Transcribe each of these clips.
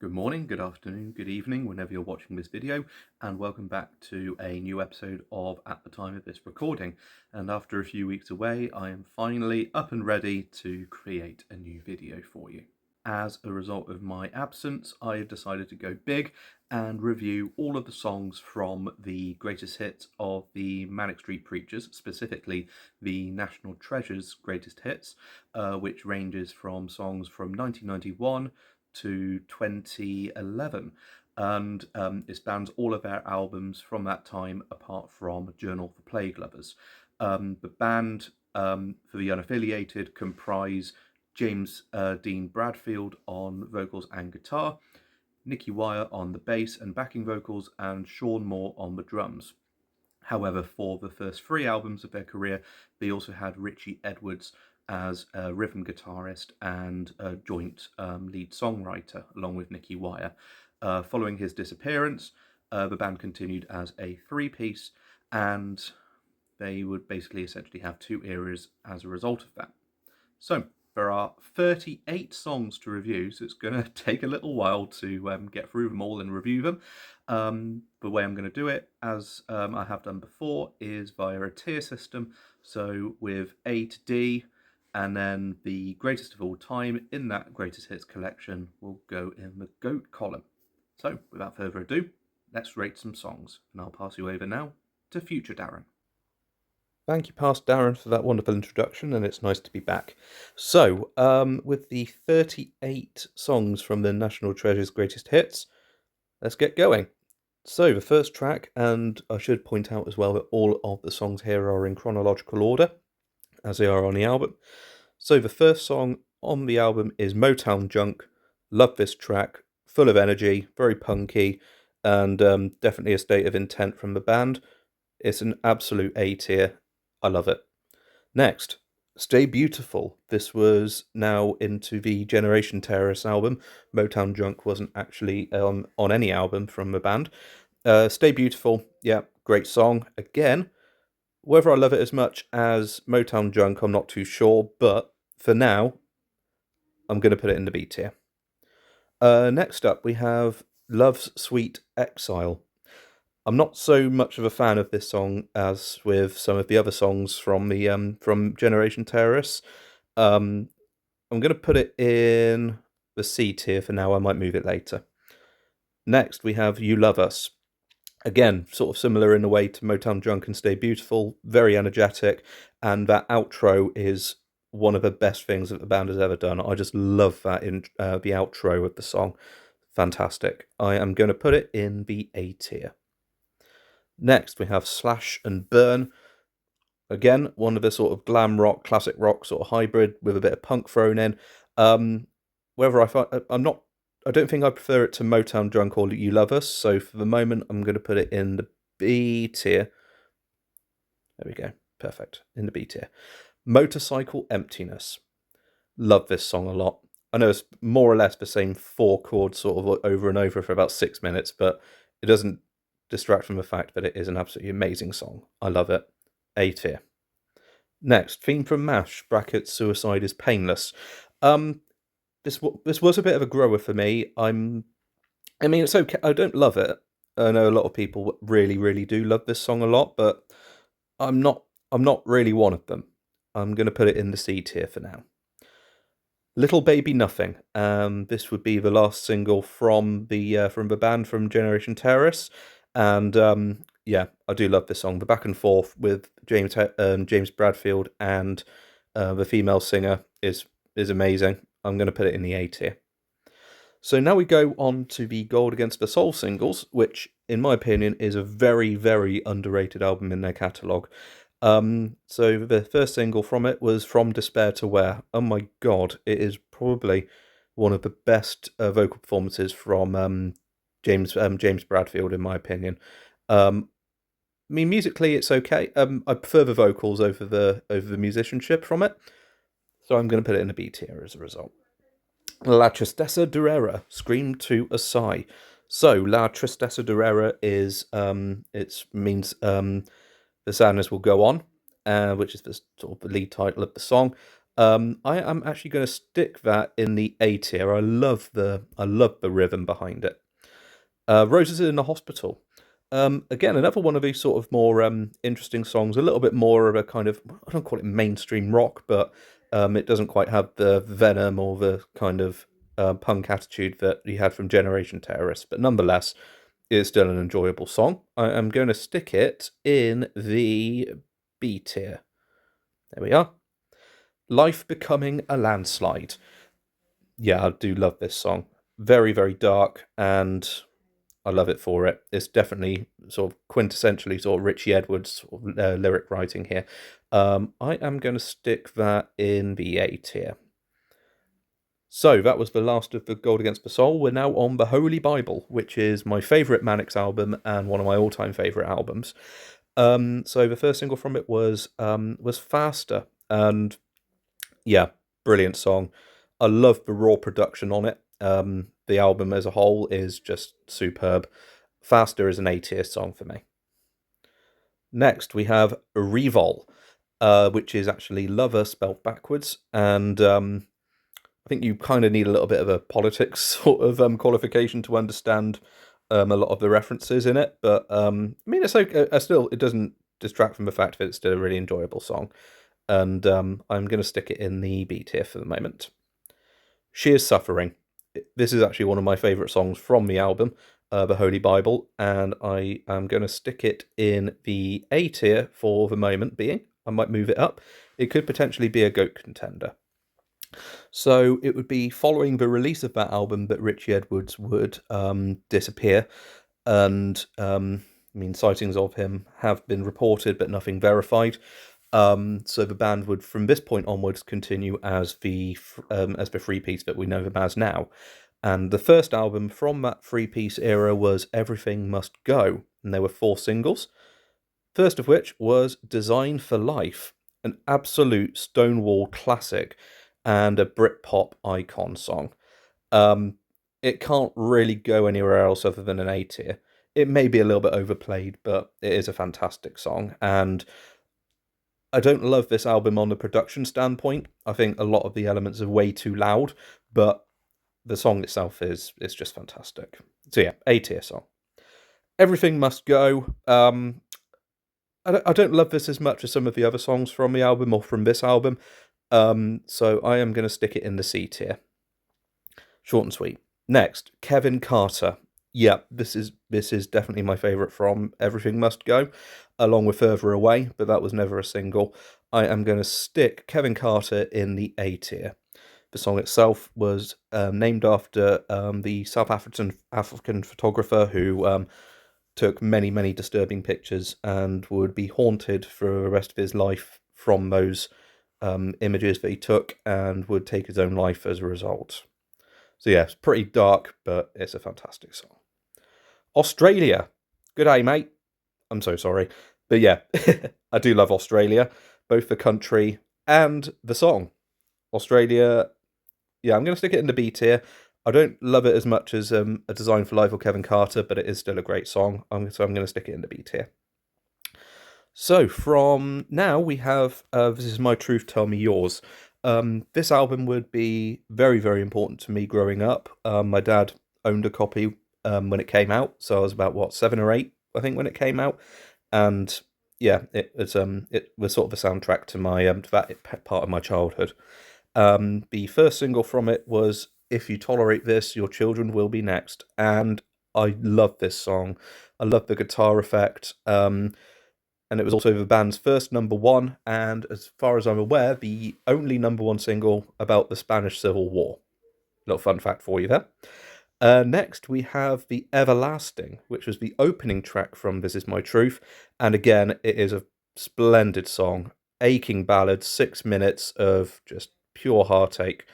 Good morning, good afternoon, good evening, whenever you're watching this video, and welcome back to a new episode of At the Time of This Recording. And after a few weeks away, I am finally up and ready to create a new video for you. As a result of my absence, I have decided to go big and review all of the songs from the greatest hits of the Manic Street Preachers, specifically the National Treasures greatest hits, which ranges from songs from 1991 to 2011, and it spans all of their albums from that time apart from Journal for Plague Lovers. The band, for the unaffiliated, comprise James Dean Bradfield on vocals and guitar, Nicky Wire on the bass and backing vocals, and Sean Moore on the drums. However, for the first three albums of their career, they also had Richie Edwards as a rhythm guitarist and a joint lead songwriter, along with Nicky Wire. Following his disappearance, the band continued as a three-piece, and they would basically essentially have two eras as a result of that. So, there are 38 songs to review, so it's going to take a little while to get through them all and review them. The way I'm going to do it, as I have done before, is via a tier system. So with A to D, and then the greatest of all time in that greatest hits collection will go in the GOAT column. So without further ado, let's rate some songs, and I'll pass you over now to future Darren. Thank you, past Darren, for that wonderful introduction, and it's nice to be back. So, with the 38 songs from the National Treasure's greatest hits, let's get going. So, the first track, and I should point out as well that all of the songs here are in chronological order, as they are on the album. So, the first song on the album is Motown Junk. Love this track, full of energy, very punky, and definitely a state of intent from the band. It's an absolute A tier. I love it. Next, Stay Beautiful. This was now into the Generation Terrorists album. Motown Junk wasn't actually on any album from the band. Stay Beautiful, yeah, great song. Again, whether I love it as much as Motown Junk, I'm not too sure, but for now, I'm going to put it in the B tier. Next up, we have Love's Sweet Exile. I'm not so much of a fan of this song as with some of the other songs from the from Generation Terrorists. I'm going to put it in the C tier for now. I might move it later. Next, we have You Love Us. Again, sort of similar in a way to Motown Junk and Stay Beautiful. Very energetic, and that outro is one of the best things that the band has ever done. I just love that in the outro of the song. Fantastic. I am going to put it in the A tier. Next, we have Slash and Burn. Again, one of the sort of glam rock, classic rock sort of hybrid with a bit of punk thrown in. Whether I don't think I prefer it to Motown Drunk or You Love Us. So for the moment, I'm going to put it in the B tier. There we go. Perfect. In the B tier. Motorcycle Emptiness. Love this song a lot. I know it's more or less the same four chords sort of over and over for about 6 minutes, but it doesn't distract from the fact that it is an absolutely amazing song. I love it. A tier. Next, Theme from MASH, brackets, Suicide is Painless. This was a bit of a grower for me. I mean, it's okay. I don't love it. I know a lot of people really, really do love this song a lot, but I'm not really one of them. I'm going to put it in the C tier for now. Little Baby Nothing. This would be the last single from the band from Generation Terrorists. And yeah, I do love this song. The back and forth with James Bradfield and the female singer is amazing. I'm going to put it in the A tier. So now we go on to the Gold Against the Soul singles, which, in my opinion, is a very, very underrated album in their catalogue. So the first single from it was From Despair to Where. Oh my god, it is probably one of the best vocal performances from James Bradfield, in my opinion. I mean, musically, it's okay. I prefer the vocals over the musicianship from it, so I'm going to put it in a B tier as a result. La Tristeza Durera, Scream to a Sigh. So La Tristeza Durera is it means the sadness will go on, which is the sort of the lead title of the song. I am actually going to stick that in the A tier. I love the rhythm behind it. Roses in the Hospital. Again, another one of these sort of more interesting songs. A little bit more of a kind of, I don't call it mainstream rock, but it doesn't quite have the venom or the kind of punk attitude that you had from Generation Terrorists. But nonetheless, it's still an enjoyable song. I am going to stick it in the B tier. There we are. Life Becoming a Landslide. Yeah, I do love this song. Very, very dark, and I love it for it. It's definitely sort of quintessentially sort of Richie Edwards sort of, lyric writing here. I am going to stick that in the A tier. So that was the last of the Gold Against the Soul. We're now on the Holy Bible, which is my favourite Manics album and one of my all-time favourite albums. So the first single from it was Faster, and yeah, brilliant song. I love the raw production on it. The album as a whole is just superb. Faster is an A tier song for me. Next, we have Revol, which is actually lover spelled backwards, and I think you kind of need a little bit of a politics sort of qualification to understand a lot of the references in it. But I mean, it's okay. Still, it doesn't distract from the fact that it's still a really enjoyable song. And I'm going to stick it in the B tier for the moment. She is Suffering. This is actually one of my favourite songs from the album, The Holy Bible, and I am going to stick it in the A tier for the moment being. I might move it up. It could potentially be a GOAT contender. So it would be following the release of that album that Richie Edwards would disappear, and I mean, sightings of him have been reported, but nothing verified. So the band would, from this point onwards, continue as the three-piece that we know them as now. And the first album from that three-piece era was Everything Must Go, and there were 4 singles. First of which was Design for Life, an absolute Stonewall classic and a Britpop icon song. It can't really go anywhere else other than an A tier. It may be a little bit overplayed, but it is a fantastic song, and I don't love this album on the production standpoint. I think a lot of the elements are way too loud, but the song itself is just fantastic. So yeah, A tier song. Everything Must Go. I don't love this as much as some of the other songs from the album or from this album, so I am going to stick it in the C tier. Short and sweet. Next, Kevin Carter. Yeah, this is definitely my favourite from Everything Must Go, along with Further Away, but that was never a single. I am going to stick Kevin Carter in the A tier. The song itself was named after the South African photographer who took many, many disturbing pictures and would be haunted for the rest of his life from those images that he took, and would take his own life as a result. So yeah, it's pretty dark, but it's a fantastic song. Australia. Good day, mate. I'm so sorry. But yeah, I do love Australia, both the country and the song. Australia, yeah, I'm going to stick it in the B tier. I don't love it as much as A Design for Life or Kevin Carter, but it is still a great song, so I'm going to stick it in the B tier. So from now we have This Is My Truth, Tell Me Yours. This album would be very, very important to me growing up. My dad owned a copy when it came out, so I was about 7 or 8, I think, when it came out, and yeah, it was sort of a soundtrack to my to that part of my childhood. The first single from it was If You Tolerate This, Your Children Will Be Next, and I love this song. I love the guitar effect, and it was also the band's first number 1, and as far as I'm aware, the only number 1 single about the Spanish Civil War. Little fun fact for you there. Next, we have The Everlasting, which was the opening track from This Is My Truth, and again, it is a splendid song. Aching ballad, 6 minutes of just pure heartache.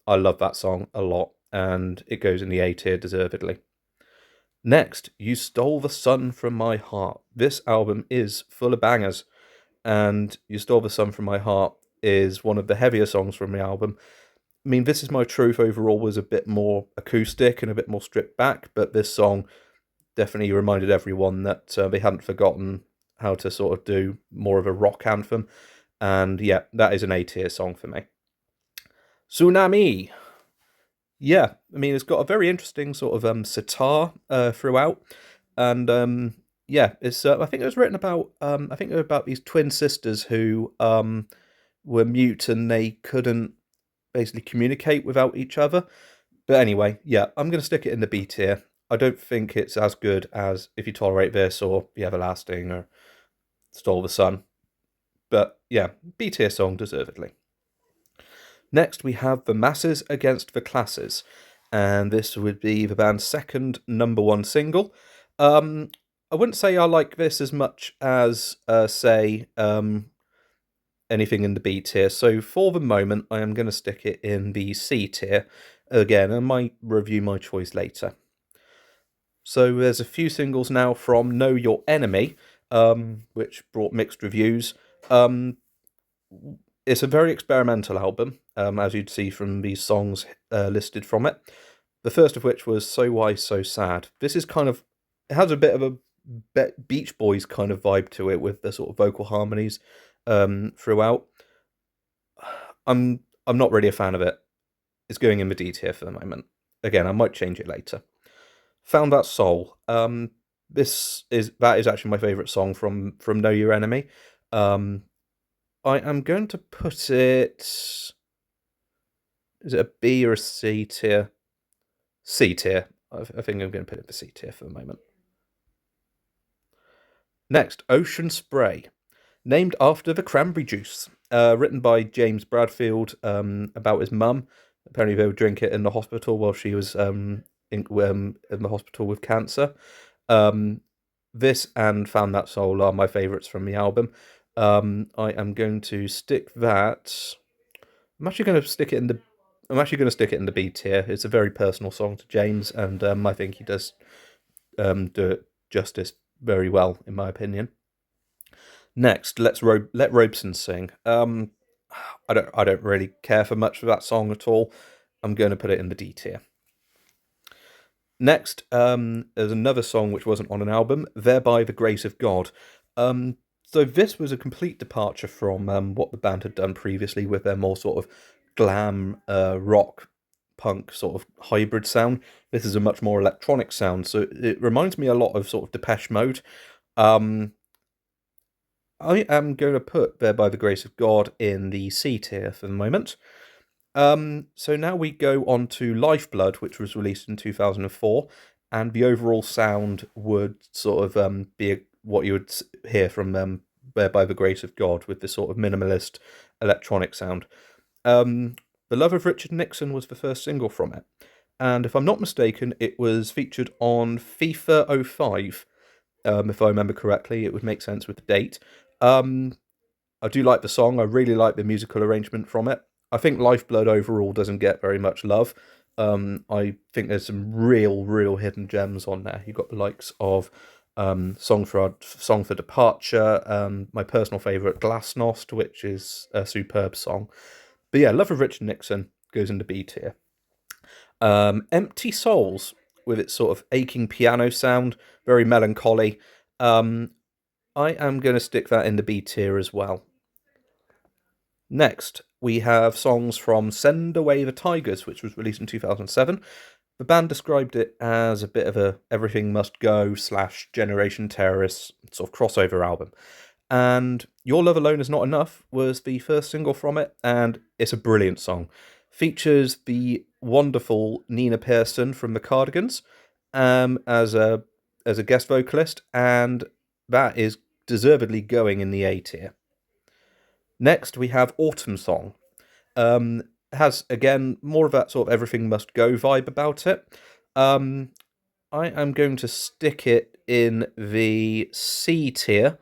I love that song a lot, and it goes in the A tier deservedly. Next, You Stole the Sun From My Heart. This album is full of bangers, and You Stole the Sun From My Heart is one of the heavier songs from the album. I mean, This Is My Truth overall was a bit more acoustic and a bit more stripped back, but this song definitely reminded everyone that they hadn't forgotten how to sort of do more of a rock anthem. And yeah, that is an A tier song for me. Tsunami. Yeah, I mean, it's got a very interesting sort of sitar throughout, and yeah, it's. I think it was written about. I think it was about these twin sisters who were mute and they couldn't basically communicate without each other. But anyway, yeah, I'm going to stick it in the B tier. I don't think it's as good as If You Tolerate This or The Everlasting or Stole the Sun. But yeah, B tier song deservedly. Next, we have The Masses Against the Classes, and this would be the band's second number one single. I wouldn't say I like this as much as, say, anything in the B tier. So for the moment, I am going to stick it in the C tier again, and might review my choice later. So there's a few singles now from Know Your Enemy, which brought mixed reviews. It's a very experimental album, as you'd see from these songs listed from it. The first of which was So Why So Sad. This is kind of, it has a bit of a Beach Boys kind of vibe to it with the sort of vocal harmonies throughout. I'm not really a fan of it. It's going in the D tier for the moment. Again, I might change it later. Found That Soul. That is actually my favourite song from Know Your Enemy. I am going to put it. Is it a B or a C tier? C tier. I think I'm going to put it in the C tier for the moment. Next, Ocean Spray, named after the cranberry juice, written by James Bradfield about his mum. Apparently, they would drink it in the hospital while she was in the hospital with cancer. This and Found That Soul are my favourites from the album. I am going to stick that. I'm actually going to stick it in the B tier. It's a very personal song to James, and I think he does do it justice very well, in my opinion. Next, let Robeson Sing. I don't really care for much of that song at all. I'm going to put it in the D tier. Next, there's another song which wasn't on an album, Thereby the Grace of God. So this was a complete departure from what the band had done previously with their more sort of glam rock punk sort of hybrid sound. This is a much more electronic sound, so it reminds me a lot of sort of Depeche Mode. I am going to put Thereby the Grace of God in the C tier for the moment. So now we go on to Lifeblood, which was released in 2004, and the overall sound would sort of be what you would hear from Thereby the Grace of God, with this sort of minimalist electronic sound. The Love of Richard Nixon was the first single from it, and if I'm not mistaken, it was featured on FIFA 05. If I remember correctly, it would make sense with the date. I do like the song. I really like the musical arrangement from it. I think Lifeblood overall doesn't get very much love. I think there's some real hidden gems on there. You've got the likes of Song for Departure, my personal favourite, Glasnost, which is a superb song. But yeah, Love of Richard Nixon goes into B tier. Empty Souls, with its sort of aching piano sound, very melancholy. I am going to stick that in the B tier as well. Next, we have songs from Send Away the Tigers, which was released in 2007. The band described it as a bit of a Everything Must Go / Generation Terrorists sort of crossover album. And Your Love Alone Is Not Enough was the first single from it, and it's a brilliant song. Features the wonderful Nina Persson from the Cardigans as a guest vocalist, and that is deservedly going in the A tier. Next, we have Autumn Song. Has, again, more of that sort of Everything Must Go vibe about it. I am going to stick it in the C tier.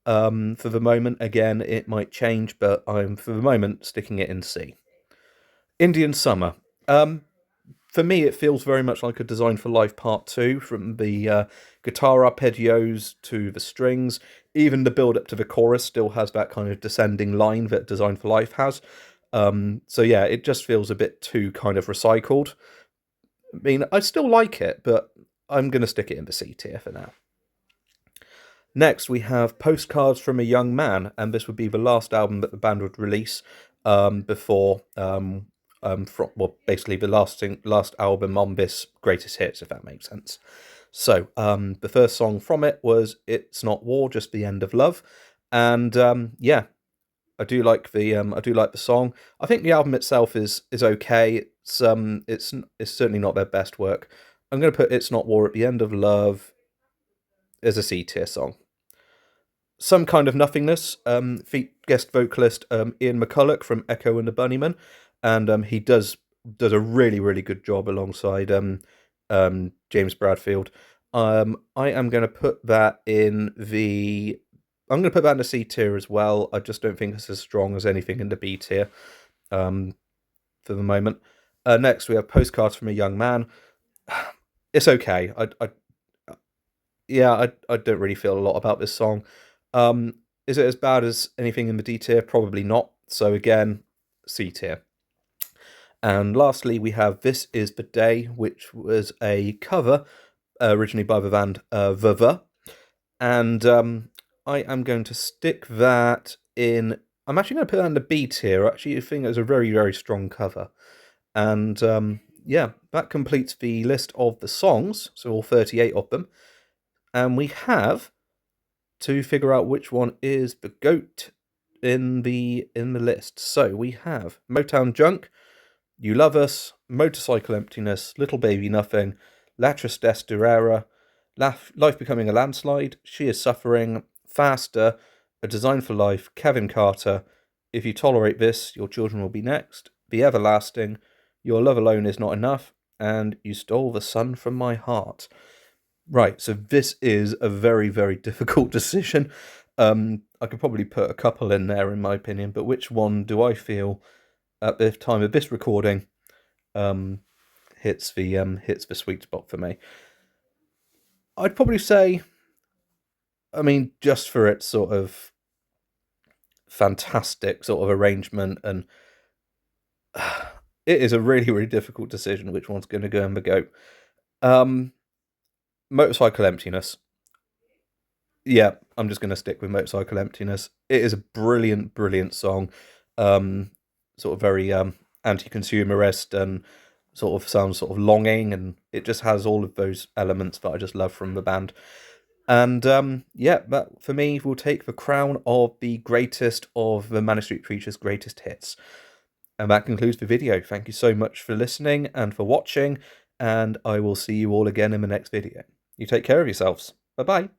For the moment, again, it might change, but I'm, for the moment, sticking it in C. Indian Summer. For me, it feels very much like a Design for Life Part 2, from the guitar arpeggios to the strings. Even the build-up to the chorus still has that kind of descending line that Design for Life has. So yeah, it just feels a bit too kind of recycled. I mean, I still like it, but I'm going to stick it in the C tier for now. Next, we have Postcards from a Young Man, and this would be the last album that the band would release before from, well, basically the last album on this greatest hits, if that makes sense. So the first song from it was "It's Not War, Just the End of Love," and yeah, I do like the song. I think the album itself is okay. It's certainly not their best work. I'm going to put "It's Not War" at the end of Love as a C tier song. Some Kind of Nothingness, guest vocalist Ian McCulloch from Echo and the Bunnymen, and he does a really good job alongside James Bradfield. I am going to put that in the C tier as well. I just don't think it's as strong as anything in the B tier for the moment. Next, we have Postcards from a Young Man. It's okay. I don't really feel a lot about this song. Is it as bad as anything in the D tier? Probably not. So again, C tier. And lastly, we have This Is the Day, which was a cover originally by the band The. And I am going to stick that in. I'm actually going to put that in the B tier. Actually, I think it was a very strong cover. And yeah, that completes the list of the songs, so all 38 of them. And we have to figure out which one is the GOAT in the list. So we have Motown Junk, You Love Us, Motorcycle Emptiness, Little Baby Nothing, La Tristesse Life Becoming a Landslide, She Is Suffering, Faster, A Design for Life, Kevin Carter, If You Tolerate This, Your Children Will Be Next, Be Everlasting, Your Love Alone Is Not Enough, and You Stole the Sun from My Heart. Right, so this is a very difficult decision. I could probably put a couple in there, in my opinion, but which one do I feel at the time of this recording hits the sweet spot for me? I'd probably say, I mean, just for its sort of fantastic sort of arrangement, and it is a really difficult decision which one's going to go in the GOAT. Motorcycle Emptiness. Yeah, I'm just going to stick with Motorcycle Emptiness. It is a brilliant song. Sort of very anti-consumerist and sort of sounds sort of longing, and it just has all of those elements that I just love from the band. And yeah, that for me will take the crown of the greatest of the Manic Street Preachers' greatest hits. And that concludes the video. Thank you so much for listening and for watching, and I will see you all again in the next video. You take care of yourselves. Bye-bye.